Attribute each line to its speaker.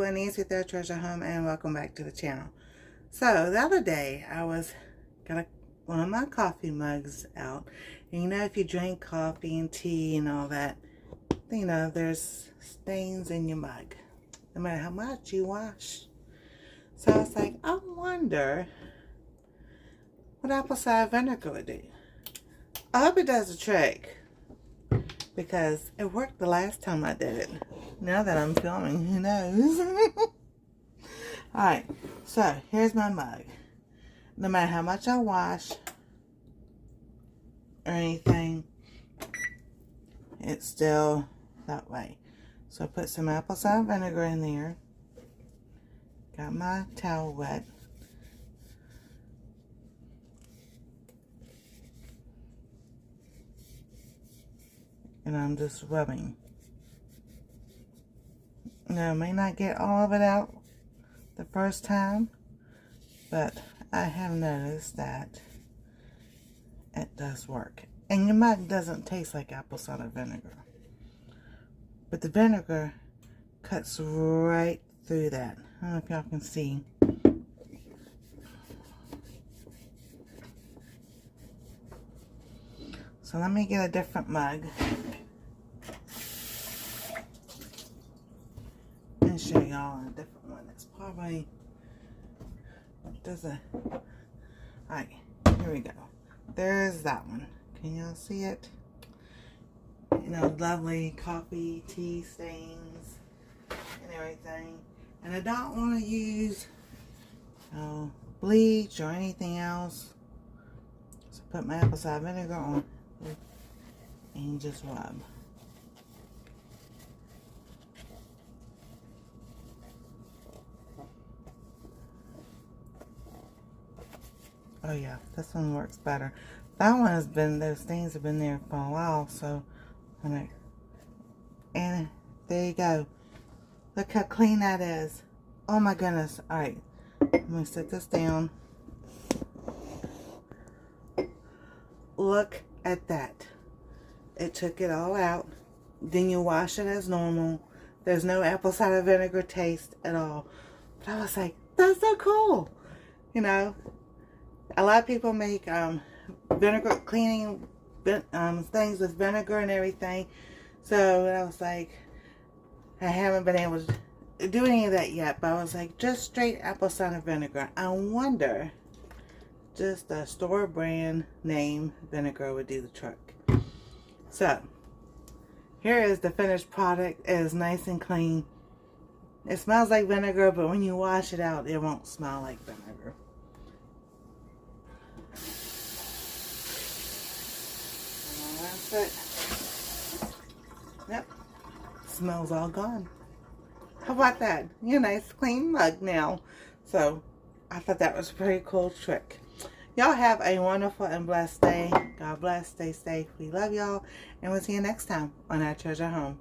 Speaker 1: everyone, Nancy there, Treasure Home, and welcome back to the channel. So the other day I got one of my coffee mugs out, and you know, if you drink coffee and tea and all that, you know, there's stains in your mug no matter how much you wash. So I was like, I wonder what apple cider vinegar would do. I hope it does the trick, because it worked the last time I did it. Now that I'm filming, who knows? Alright, so here's my mug. No matter how much I wash or anything, it's still that way. So I put some apple cider vinegar in there. Got my towel wet. And I'm just rubbing. Now, I may not get all of it out the first time, but I have noticed that it does work. And your mug doesn't taste like apple cider vinegar, but the vinegar cuts right through that. I don't know if y'all can see. So let me get a different mug and show y'all a different one. That's probably alright, here we go. There's that one. Can y'all see it? You know, lovely coffee, tea stains and everything. And I don't want to use bleach or anything else. So put my apple cider vinegar on and just rub. Oh yeah, this one works better. That one has been, those stains have been there for a while, so and there you go. Look how clean that is. Oh my goodness. Alright, I'm going to set this down. Look at that. It took it all out. Then you wash it as normal. There's no apple cider vinegar taste at all. But I was like, that's so cool. You know, a lot of people make vinegar cleaning things with vinegar and everything. So I was like, I haven't been able to do any of that yet. But I was like, just straight apple cider vinegar. I wonder just a store brand name vinegar would do the trick. So here is the finished product. It is nice and clean. It smells like vinegar, but when you wash it out, it won't smell like vinegar. And that's it. Yep. Smells all gone. How about that? You're a nice clean mug now. So I thought that was a pretty cool trick. Y'all have a wonderful and blessed day. God bless. Stay safe. We love y'all. And we'll see you next time on Our Treasure Home.